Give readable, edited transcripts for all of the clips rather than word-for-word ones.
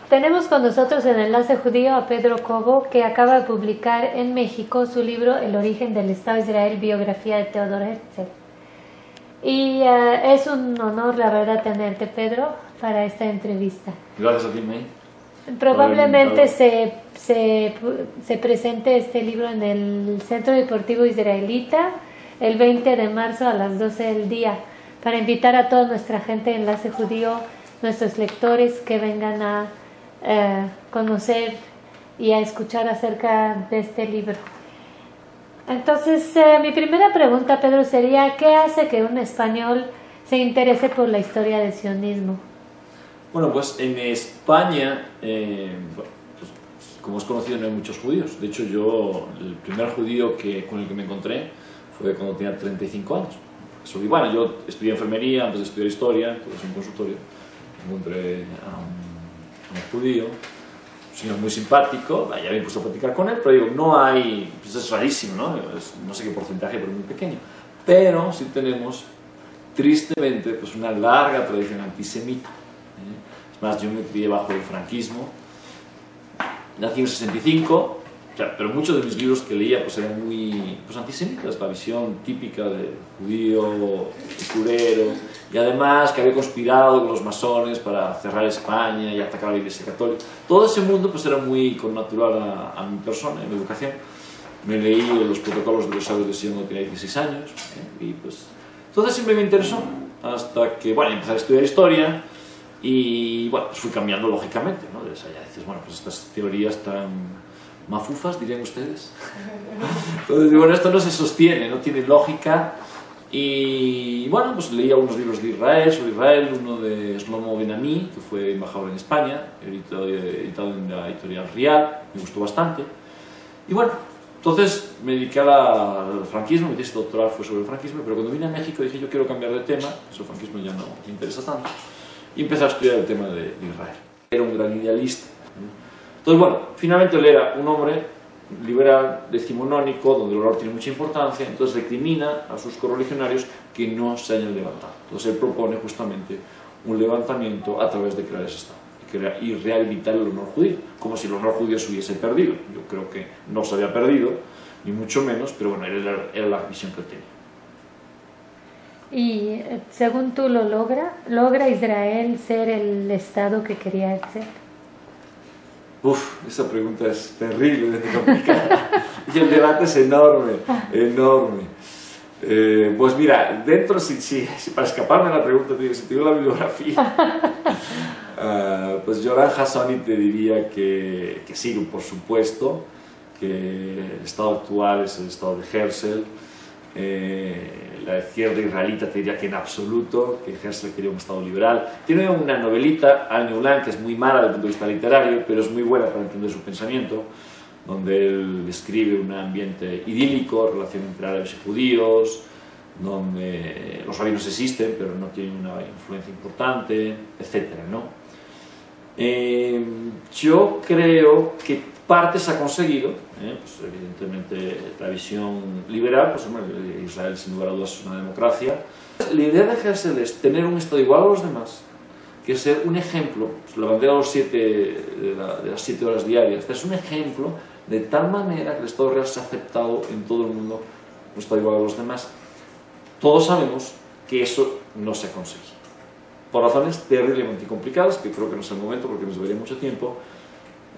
Tenemos con nosotros en Enlace Judío a Pedro Cobo, que acaba de publicar en México su libro El origen del Estado de Israel, biografía de Theodor Herzl. Y es un honor, la verdad, tenerte, Pedro, para esta entrevista. Gracias a ti, May. Probablemente se presente este libro en el Centro Deportivo Israelita el 20 de marzo a las 12 del día, para invitar a toda nuestra gente de Enlace Judío, nuestros lectores, que vengan a conocer y a escuchar acerca de este libro. Entonces, mi primera pregunta, Pedro, sería: ¿qué hace que un español se interese por la historia del sionismo? Bueno, pues en España, pues, como es conocido, no hay muchos judíos. De hecho, el primer judío con el que me encontré fue cuando tenía 35 años. Bueno, yo estudié enfermería antes de estudiar historia, entonces en un consultorio encontré a un judío, un señor muy simpático. Ya me he puesto a platicar con él, pero digo, no hay, pues es rarísimo, ¿no? No sé qué porcentaje, pero muy pequeño. Pero sí tenemos, tristemente, pues una larga tradición antisemita. Es más, yo me crié bajo el franquismo, nací en el 65, pero muchos de mis libros que leía pues eran muy antisemitas, la visión típica del judío, epicurero, y además que había conspirado con los masones para cerrar España y atacar a la Iglesia Católica. Todo ese mundo pues era muy connatural a mi persona, a mi educación. Me leí los protocolos de los sabios de Sion cuando tenía 16 años, y pues entonces siempre me interesó, hasta que, bueno, empecé a estudiar historia. Y bueno, pues fui cambiando lógicamente, ¿no? Ya dices, bueno, pues estas teorías tan mafufas, dirían ustedes. Entonces, bueno, esto no se sostiene, no tiene lógica. Y bueno, pues leí algunos libros de Israel, sobre Israel, uno de Shlomo Ben-Ami, que fue embajador en España, editado en la editorial Rial, me gustó bastante. Y bueno, entonces me dediqué al franquismo, mi tesis doctoral fue sobre el franquismo, pero cuando vine a México dije, yo quiero cambiar de tema, eso el franquismo ya no me interesa tanto. Y empecé a estudiar el tema de Israel. Era un gran idealista. Entonces, bueno, finalmente él era un hombre liberal, decimonónico, donde el honor tiene mucha importancia, entonces recrimina a sus correligionarios que no se hayan levantado. Entonces él propone justamente un levantamiento a través de crear ese Estado y rehabilitar el honor judío, como si el honor judío se hubiese perdido. Yo creo que no se había perdido, ni mucho menos, pero bueno, era la visión que él tenía. Y según tú, ¿logra Israel ser el Estado que quería ser? Esa pregunta es terrible, es complicada. Y el debate es enorme, enorme. Pues mira, dentro, si para escaparme de la pregunta, si te digo la bibliografía, pues Yoram Hassoni te diría que sí, por supuesto, que el Estado actual es el Estado de Herzl. La izquierda israelita te diría que en absoluto, que Herzl quería un Estado liberal. Tiene una novelita, Al Neulan, que es muy mala desde el punto de vista literario, pero es muy buena para entender su pensamiento, donde él describe un ambiente idílico, relación entre árabes y judíos, donde los rabinos existen, pero no tienen una influencia importante, etc., ¿no? Yo creo que parte se ha conseguido, pues evidentemente la visión liberal, pues hombre, Israel sin lugar a dudas es una democracia. La idea de Herzl es tener un Estado igual a los demás, que es ser un ejemplo, pues la bandera de las 7 horas diarias, es un ejemplo de tal manera que el Estado real se ha aceptado en todo el mundo, un Estado igual a los demás. Todos sabemos que eso no se ha conseguido, por razones terriblemente complicadas, que creo que no es el momento porque nos llevaría mucho tiempo.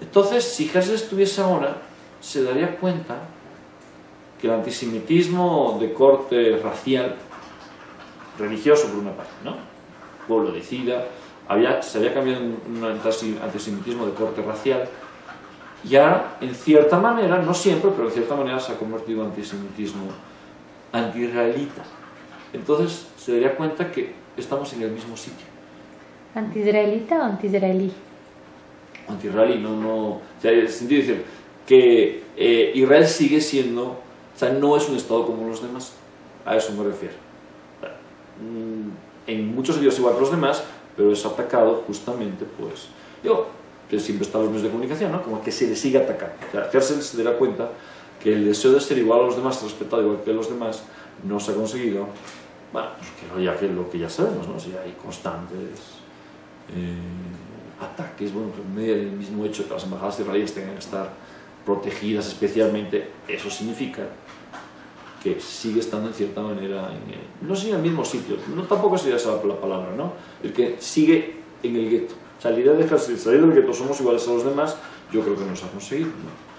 Entonces, si Herzl estuviese ahora, se daría cuenta que el antisemitismo de corte racial, religioso por una parte, ¿no? El pueblo decida, se había cambiado en un antisemitismo de corte racial, ya en cierta manera, no siempre, pero en cierta manera se ha convertido en antisemitismo anti-israelita. Entonces se daría cuenta que estamos en el mismo sitio. ¿Anti-israelita o anti-israelí? Anti-israelí, no, o sea, en el sentido de decir que Israel sigue siendo, o sea, no es un Estado como los demás, a eso me refiero. En muchos sentidos igual que los demás, pero es atacado justamente, pues, siempre están los medios de comunicación, ¿no? Como que se le sigue atacando. O sea, Herzl se dará cuenta que el deseo de ser igual a los demás, respetado igual que los demás, no se ha conseguido. Bueno, pues que lo que ya sabemos, ¿no? Si hay constantes ataques, bueno, pues en medio del mismo hecho que las embajadas israelíes tengan que estar protegidas especialmente, eso significa que sigue estando en cierta manera no sé, en el mismo sitio, no, tampoco sería esa la palabra, ¿no? El que sigue en el gueto. O sea, la idea de dejarse salir del gueto, somos iguales a los demás, yo creo que no se ha conseguido, ¿no?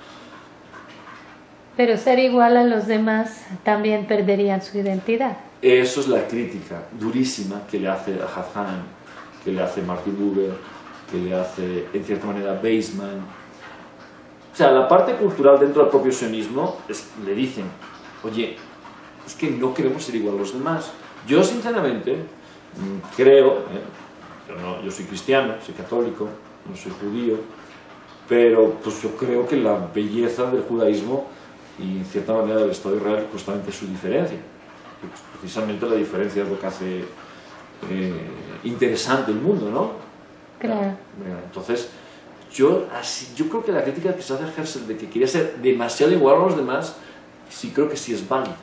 Pero ser igual a los demás también perderían su identidad. Eso es la crítica durísima que le hace a Hazan, que le hace Martin Buber, que le hace, en cierta manera, Weizmann. O sea, la parte cultural dentro del propio sionismo le dicen, oye, es que no queremos ser igual a los demás. Yo, sinceramente, creo, yo soy cristiano, soy católico, no soy judío, pero pues yo creo que la belleza del judaísmo y, en cierta manera, del Estado de Israel, justamente su diferencia. Pues, precisamente la diferencia es lo que hace interesante el mundo, ¿no? Claro. Entonces, yo creo que la crítica que se hace a Herzl de que quería ser demasiado igual a los demás, sí creo que sí es válida.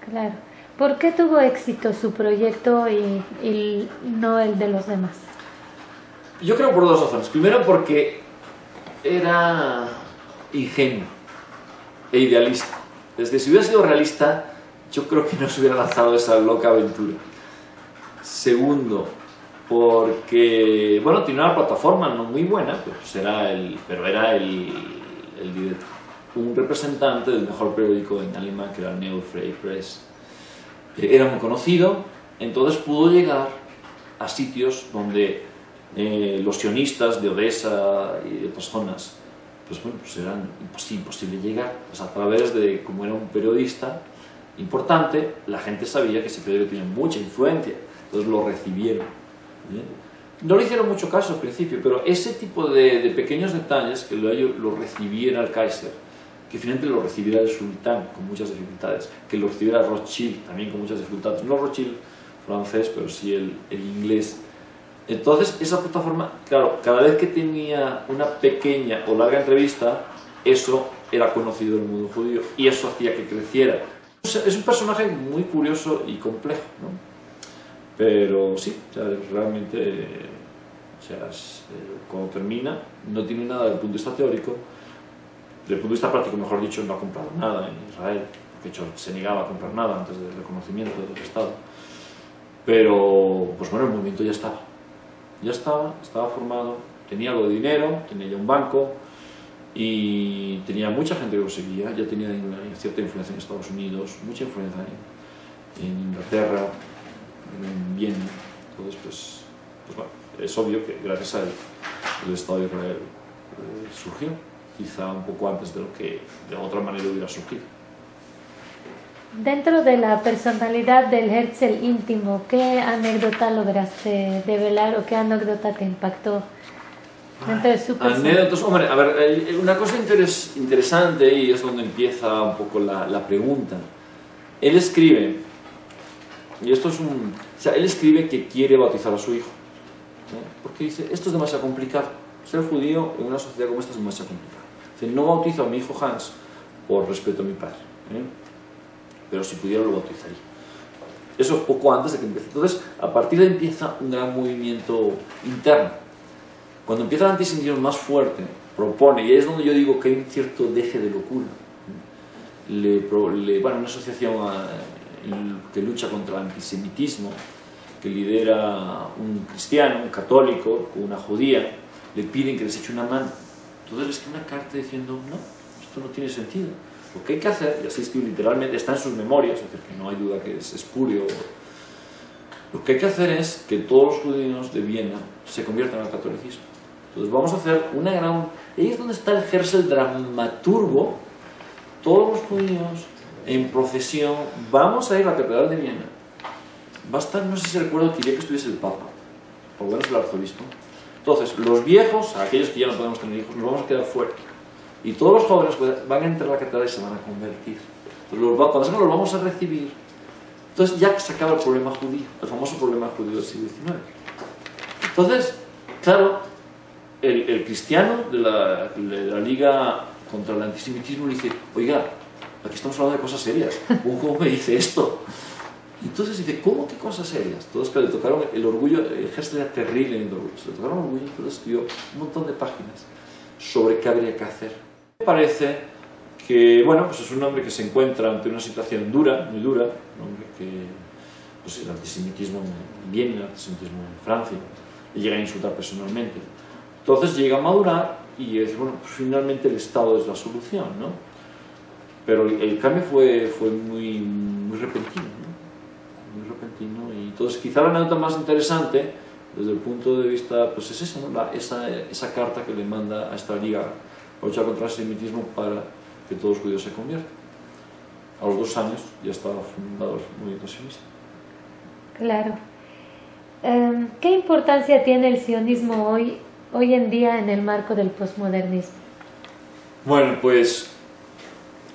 Claro. ¿Por qué tuvo éxito su proyecto y no el de los demás? Yo creo por dos razones. Primero, porque era ingenuo e idealista. Desde si hubiera sido realista, yo creo que no se hubiera lanzado esa loca aventura. Segundo, porque, bueno, tenía una plataforma no muy buena, pero era un representante del mejor periódico en alemán, que era el Neue Freie Presse. Era muy conocido, entonces pudo llegar a sitios donde los sionistas de Odessa y de otras zonas, pues bueno, pues eran imposible llegar. Pues a través de, como era un periodista importante, la gente sabía que ese periódico tenía mucha influencia, entonces lo recibieron. No le hicieron mucho caso al principio, pero ese tipo de pequeños detalles, que lo recibiera el Kaiser, que finalmente lo recibiera el sultán con muchas dificultades, que lo recibiera Rothschild también con muchas dificultades, no Rothschild francés, pero sí el inglés. Entonces esa plataforma, claro, cada vez que tenía una pequeña o larga entrevista, eso era conocido en el mundo judío y eso hacía que creciera. Es un personaje muy curioso y complejo, ¿no? Pero sí, o sea, realmente, cuando termina, no tiene nada desde el punto de vista teórico. Desde el punto de vista práctico, mejor dicho, no ha comprado nada en Israel, porque de hecho se negaba a comprar nada antes del reconocimiento del Estado. Pero, pues bueno, el movimiento ya estaba formado, tenía algo de dinero, tenía ya un banco y tenía mucha gente que lo seguía, ya tenía cierta influencia en Estados Unidos, mucha influencia en Inglaterra, en Viena. Entonces, pues bueno, es obvio que gracias a él el Estado de Israel surgió, quizá un poco antes de lo que de otra manera hubiera surgido. Dentro de la personalidad del Herzl íntimo, ¿qué anécdota lograste develar o qué anécdota te impactó dentro de su personalidad? Anécdotas, hombre, a ver, una cosa interesante, y es donde empieza un poco la pregunta. Él escribe, y esto es él escribe que quiere bautizar a su hijo, ¿no? Porque dice, esto es demasiado complicado, ser judío en una sociedad como esta es demasiado complicado. Dice, no bautizo a mi hijo Hans por respeto a mi padre, pero si pudiera lo bautizaría. Eso es poco antes de que empiece. Entonces, a partir de ahí empieza un gran movimiento interno. Cuando empieza el antisemitismo más fuerte, propone, y es donde yo digo que hay un cierto deje de locura, una asociación que lucha contra el antisemitismo, que lidera un cristiano, un católico, con una judía, le piden que les eche una mano. Entonces les escribe una carta diciendo, no, esto no tiene sentido. Lo que hay que hacer, y así escribe literalmente, está en sus memorias, es decir, que no hay duda que es espurio. Lo que hay que hacer es que todos los judíos de Viena se conviertan al catolicismo. Entonces vamos a hacer una gran... Ahí es donde está el Herzl dramaturgo. Todos los judíos en procesión, vamos a ir a la catedral de Viena. Va a estar, no sé si recuerdo, quería que estuviese el Papa, por lo menos el arzobispo. Entonces, los viejos, aquellos que ya no podemos tener hijos, nos vamos a quedar fuera. Y todos los jóvenes van a entrar a la catedral y se van a convertir. Entonces, cuando los vamos a recibir, entonces ya se acaba el problema judío, el famoso problema judío del siglo XIX. Entonces, claro, el cristiano de la Liga contra el Antisemitismo le dice, oiga, aquí estamos hablando de cosas serias, ¿cómo me dice esto? Y entonces dice, ¿cómo qué cosas serias? Todos que le tocaron el orgullo, el gesto era terrible en el orgullo, se le tocaron el orgullo, entonces escribió un montón de páginas sobre qué habría que hacer. Me parece que, bueno, pues es un hombre que se encuentra ante una situación dura, muy dura, un hombre que, pues el antisemitismo en Viena, el antisemitismo en Francia, le llega a insultar personalmente. Entonces llega a madurar y dice, bueno, pues finalmente el Estado es la solución, ¿no? Pero el cambio fue muy repentino, ¿no? Muy repentino, y entonces quizá la anécdota más interesante desde el punto de vista, pues es esa, ¿no? esa carta que le manda a esta liga para luchar contra el antisemitismo para que todos los judíos se conviertan. A los 2 años ya estaba fundado el movimiento sionista. Claro. ¿Qué importancia tiene el sionismo hoy en día en el marco del posmodernismo? Bueno, pues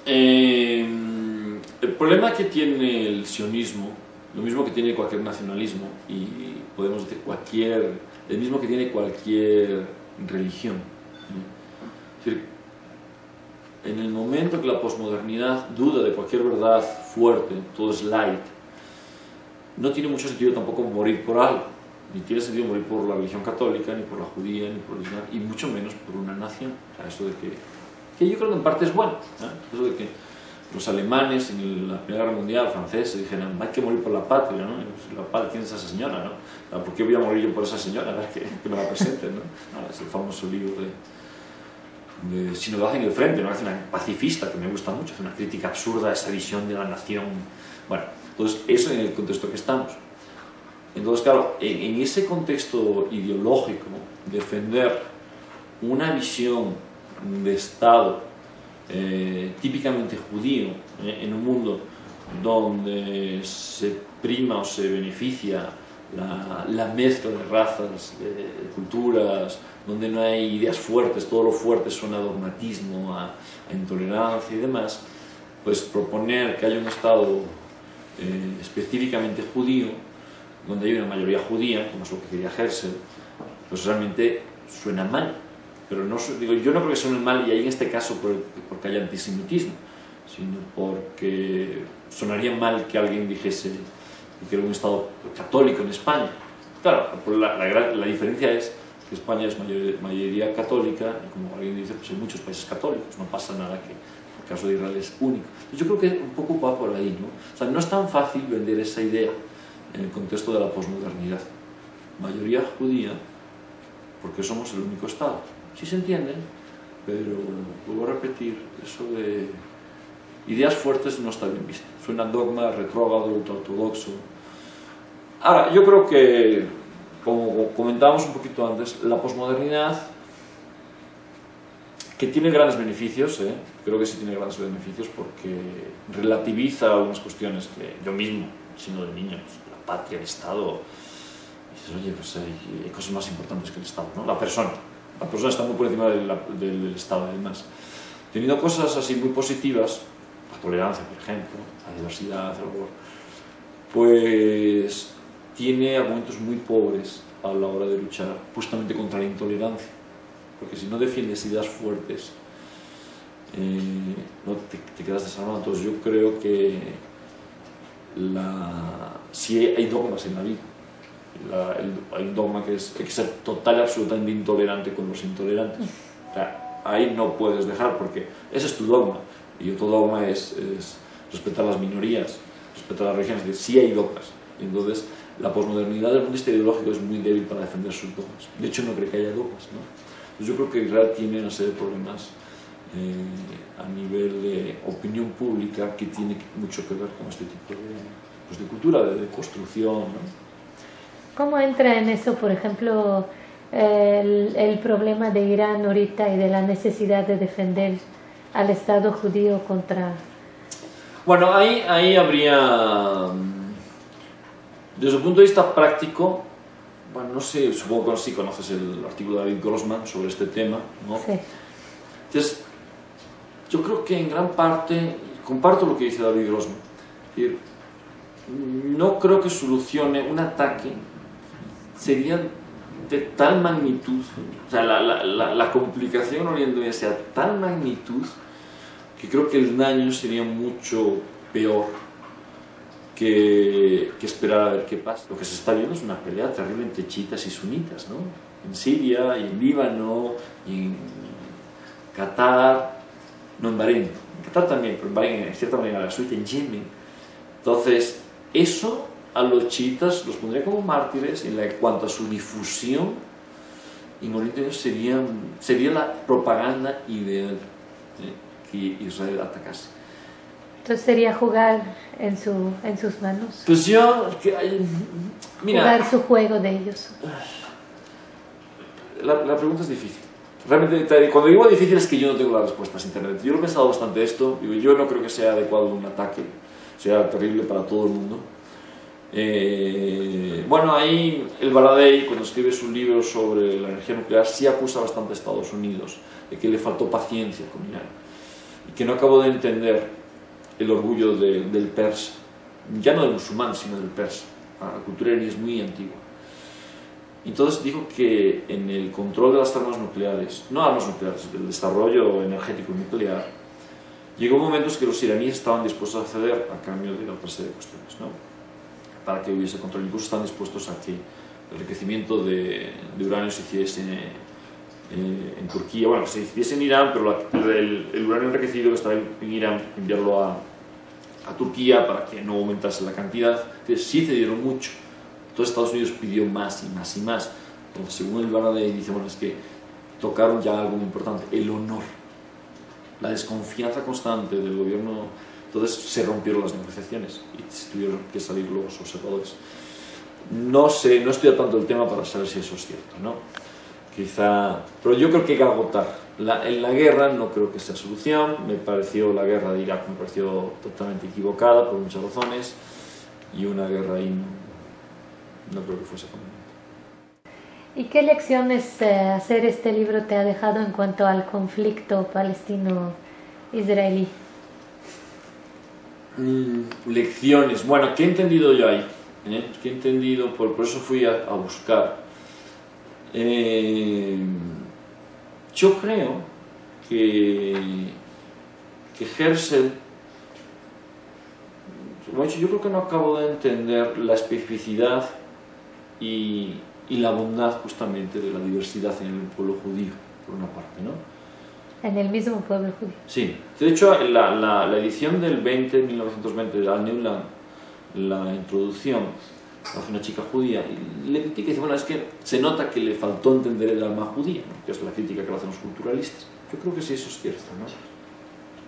el problema que tiene el sionismo, lo mismo que tiene cualquier nacionalismo, y podemos decir el mismo que tiene cualquier religión. Es decir, en el momento que la posmodernidad duda de cualquier verdad fuerte, todo es light, no tiene mucho sentido tampoco morir por algo. Ni tiene sentido morir por la religión católica, ni por la judía, ni por el islam, y mucho menos por una nación. O sea, eso de que yo creo que en parte es bueno, ¿eh? Eso de que los alemanes en la Primera Guerra Mundial, franceses, dijeron, hay que morir por la patria, ¿no? La patria, ¿quién es esa señora, no? ¿Por qué voy a morir yo por esa señora? A ver, que me la presenten, ¿no? Es el famoso libro de Sinodad en el Frente, ¿no? Es una pacifista que me gusta mucho, es una crítica absurda a esa visión de la nación. Bueno, entonces eso en el contexto que estamos. Entonces, claro, en ese contexto ideológico, defender una visión de Estado típicamente judío, en un mundo donde se prima o se beneficia la mezcla de razas, de culturas, donde no hay ideas fuertes, todo lo fuerte suena a dogmatismo, a intolerancia y demás, pues proponer que haya un Estado específicamente judío, donde hay una mayoría judía, como es lo que quería Herzl, pues realmente suena mal. Pero no, digo, yo no creo que suene mal, y ahí en este caso porque hay antisemitismo, sino porque sonaría mal que alguien dijese que era un Estado católico en España. Claro, la diferencia es que España es mayoría católica, y como alguien dice, pues hay muchos países católicos, no pasa nada, que el caso de Israel es único. Yo creo que un poco va por ahí, ¿no? O sea, no es tan fácil vender esa idea en el contexto de la posmodernidad. Mayoría judía, porque somos el único Estado. Sí se entiende, pero vuelvo a repetir, eso de ideas fuertes no está bien visto. Suena dogma retrógrado, ultraortodoxo. Ahora, yo creo que, como comentábamos un poquito antes, la posmodernidad, que tiene grandes beneficios, creo que sí tiene grandes beneficios, porque relativiza algunas cuestiones que yo mismo, siendo de niño, pues, la patria, el Estado, dices, oye, pues hay cosas más importantes que el Estado, ¿no? La persona está muy por encima del Estado, además. Teniendo cosas así muy positivas, la tolerancia, por ejemplo, la diversidad, el valor, pues tiene argumentos muy pobres a la hora de luchar justamente contra la intolerancia, porque si no defiendes ideas fuertes, no te quedas desarmado. Entonces yo creo que si hay dogmas en la vida, hay un dogma que hay que ser total y absolutamente intolerante con los intolerantes. O sea, ahí no puedes dejar, porque ese es tu dogma, y otro dogma es respetar las minorías, respetar las religiones. Es decir, sí hay dogmas. Entonces la posmodernidad desde el punto de vista ideológico es muy débil para defender sus dogmas. De hecho, no cree que haya dogmas, ¿no? Entonces yo creo que Israel tiene una serie de problemas a nivel de opinión pública que tiene mucho que ver con este tipo de cultura, de construcción, ¿no? ¿Cómo entra en eso, por ejemplo, el problema de Irán ahorita y de la necesidad de defender al Estado judío contra...? Bueno, ahí habría, desde el punto de vista práctico, bueno, no sé, supongo que sí conoces el artículo de David Grossman sobre este tema, ¿no? Sí. Entonces, yo creo que en gran parte, comparto lo que dice David Grossman, es decir, no creo que solucione un ataque. Sería de tal magnitud, o sea, la complicación en Oriente Medio sea de tal magnitud que creo que el daño sería mucho peor que esperar a ver qué pasa. Lo que se está viendo es una pelea terrible entre chiitas y sunitas, ¿no? En Siria, y en Líbano, y en Qatar, no en Bahrein, en Qatar también, pero en Bahrein en cierta manera, la suite en Yemen. Entonces, eso a los chiitas los pondría como mártires en cuanto a su difusión en Oriente Medio sería la propaganda ideal que Israel atacase. Entonces sería jugar en sus manos. Pues yo, mira, jugar su juego de ellos. La pregunta es difícil. Realmente, cuando digo difícil es que yo no tengo las respuestas sinceramente. Yo lo he pensado bastante esto. Yo no creo que sea adecuado un ataque, sea terrible para todo el mundo. Bueno, ahí el Baradei, cuando escribe su libro sobre la energía nuclear, sí acusa bastante a Estados Unidos de que le faltó paciencia con Irán y que no acabó de entender el orgullo del persa, ya no del musulmán, sino del persa. La cultura iraní es muy antigua. Entonces dijo que en el control de las armas nucleares, no armas nucleares, del desarrollo energético nuclear, llegó momentos que los iraníes estaban dispuestos a ceder a cambio de otra serie de cuestiones, ¿no? Para que hubiese control. Incluso están dispuestos a que el enriquecimiento de uranio se hiciese en Turquía, bueno, se hiciese en Irán, pero el uranio enriquecido que estaba en Irán, enviarlo a Turquía para que no aumentase la cantidad. Entonces sí cedieron mucho. Entonces Estados Unidos pidió más y más y más. Entonces, según el Baradei, dice, bueno, es que tocaron ya algo muy importante, el honor, la desconfianza constante del gobierno. Entonces se rompieron las negociaciones y tuvieron que salir los observadores. No sé, no estudio tanto el tema para saber si eso es cierto, ¿no? Quizá, pero yo creo que hay que agotar. En la guerra no creo que sea solución. Me pareció la guerra de Irak, me pareció totalmente equivocada por muchas razones, y una guerra ahí no creo que fuese conveniente. ¿Y qué lecciones hacer este libro te ha dejado en cuanto al conflicto palestino-israelí? Lecciones. Bueno, ¿qué he entendido yo ahí? ¿Qué he entendido? Por eso fui a buscar. Yo creo que Herzl, yo creo que no acabo de entender la especificidad y la bondad justamente de la diversidad en el pueblo judío, por una parte, ¿no? En el mismo pueblo judío. Sí, de hecho la edición del 1920 de Al Neuland, la introducción, hace una chica judía y le critica y dice, bueno, es que se nota que le faltó entender el alma judía, ¿no? Que es la crítica que le hacen los culturalistas. Yo creo que sí, eso es cierto, ¿no?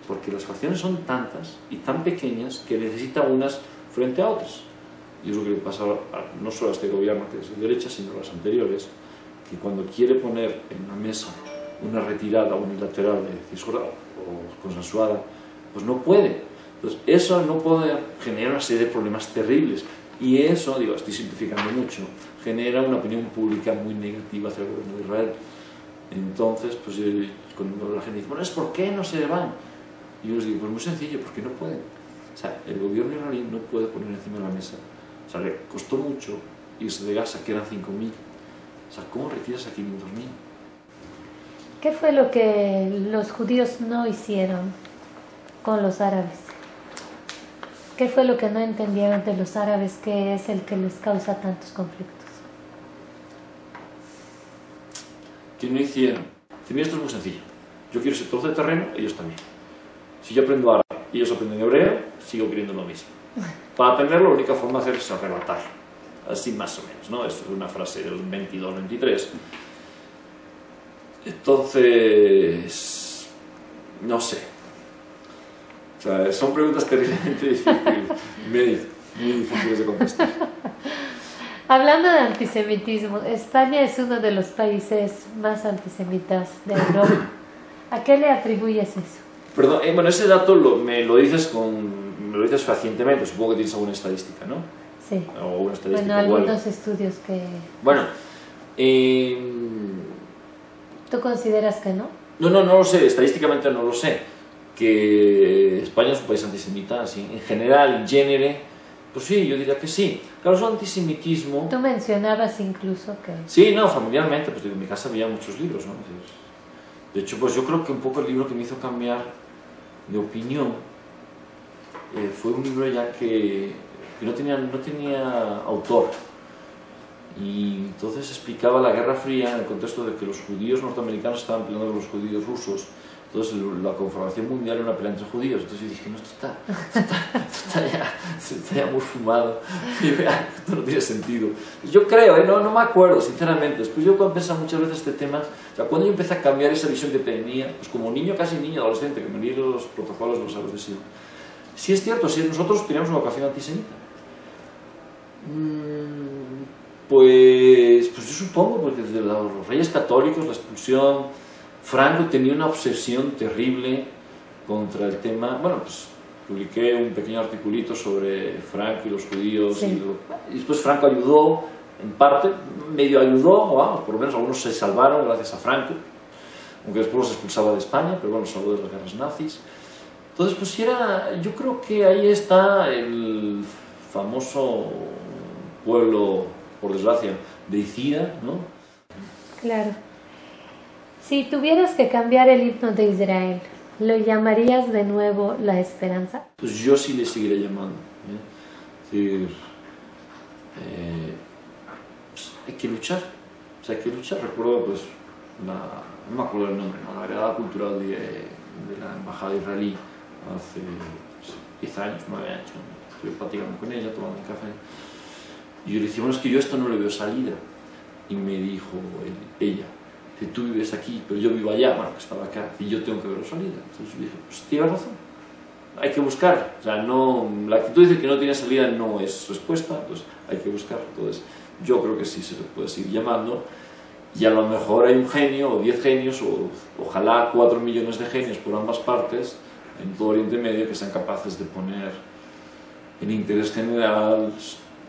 Porque las facciones son tantas y tan pequeñas que necesita unas frente a otras. Y es lo que le pasa no solo a este gobierno que es de derecha, sino a los anteriores, que cuando quiere poner en la mesa una retirada unilateral de Cisjordania o consensuada, pues no puede. Entonces, eso al no poder genera una serie de problemas terribles. Y eso, digo, estoy simplificando mucho, genera una opinión pública muy negativa hacia el gobierno de Israel. Entonces, pues cuando la gente dice, bueno, ¿por qué no se van? Y yo les digo, pues muy sencillo, porque no pueden. O sea, el gobierno israelí no puede poner encima de la mesa. O sea, le costó mucho irse de Gaza, que eran 5.000. O sea, ¿cómo retiras a 500.000? ¿Qué fue lo que los judíos no hicieron con los árabes? ¿Qué fue lo que no entendieron de los árabes que es el que les causa tantos conflictos? ¿Qué no hicieron? Esto es muy sencillo. Yo quiero ese trozo de terreno, ellos también. Si yo aprendo árabe y ellos aprenden hebreo, sigo queriendo lo mismo. Para aprenderlo, la única forma de hacer es arrebatar. Así más o menos, ¿no? Esto es una frase del 22-23. Entonces, no sé. O sea, son preguntas terriblemente difíciles, muy difíciles de contestar. Hablando de antisemitismo, España es uno de los países más antisemitas de Europa. ¿A qué le atribuyes eso? Perdón, bueno, ese dato me lo dices fehacientemente, supongo que tienes alguna estadística, ¿no? Sí. O una estadística. Bueno, algunos estudios que... Bueno, ¿tú consideras que no? No lo sé, estadísticamente no lo sé. Que España es un país antisemita, así, en general, en genere, Pues sí, yo diría que sí. Claro, es un antisemitismo... Tú mencionabas incluso que... Sí, no, familiarmente, pues digo, en mi casa había muchos libros, ¿no? De hecho, pues yo creo que un poco el libro que me hizo cambiar de opinión fue un libro ya que no tenía autor. Y entonces explicaba la Guerra Fría en el contexto de que los judíos norteamericanos estaban peleando con los judíos rusos. Entonces la confrontación mundial era una pelea entre judíos. Entonces yo dije, no, esto está ya muy fumado. Y esto no tiene sentido. Yo creo, no me acuerdo, sinceramente. Después yo cuando pensaba muchas veces este tema, o sea, cuando yo empecé a cambiar esa visión que tenía, pues como niño, casi niño, adolescente, que me leí los protocolos de los héroes de Sion. Sí es cierto, sí, nosotros teníamos una vocación antisemita. Pues yo supongo, porque desde los reyes católicos, la expulsión... Franco tenía una obsesión terrible contra el tema. Bueno, pues publiqué un pequeño articulito sobre Franco y los judíos. Sí. Y después Franco ayudó, en parte, medio ayudó, vamos, por lo menos algunos se salvaron gracias a Franco, aunque después los expulsaba de España, pero bueno, salvó de las guerras nazis. Entonces, pues yo creo que ahí está el famoso pueblo, por desgracia, deicida, ¿no? Claro. Si tuvieras que cambiar el himno de Israel, ¿lo llamarías de nuevo La Esperanza? Pues yo sí le seguiré llamando. Es decir, pues hay que luchar. O sea, hay que luchar. Recuerdo, pues, no me acuerdo el nombre, ¿no? La agregada cultural de la embajada israelí hace 10 años, 9 años. ¿No? Estuve platicando con ella, tomando un café. Y yo le dije, bueno, es que yo esto no le veo salida. Y me dijo ella, que tú vives aquí, pero yo vivo allá, bueno, que estaba acá, y yo tengo que ver la salida. Entonces yo dije, pues tienes razón, hay que buscar. O sea, no, la actitud de que no tiene salida no es respuesta, entonces hay que buscar. Entonces yo creo que sí se le puede seguir llamando, y a lo mejor hay un genio, o 10 genios, o ojalá 4 millones de genios por ambas partes, en todo Oriente Medio, que sean capaces de poner el interés general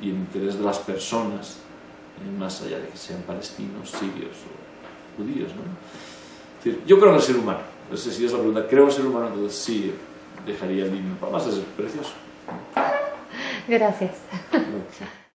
y el interés de las personas, más allá de que sean palestinos, sirios o judíos, ¿no? Es decir, yo creo en el ser humano. No sé si es la pregunta. Creo en el ser humano, entonces sí dejaría el himno. Además es precioso. Gracias. Okay.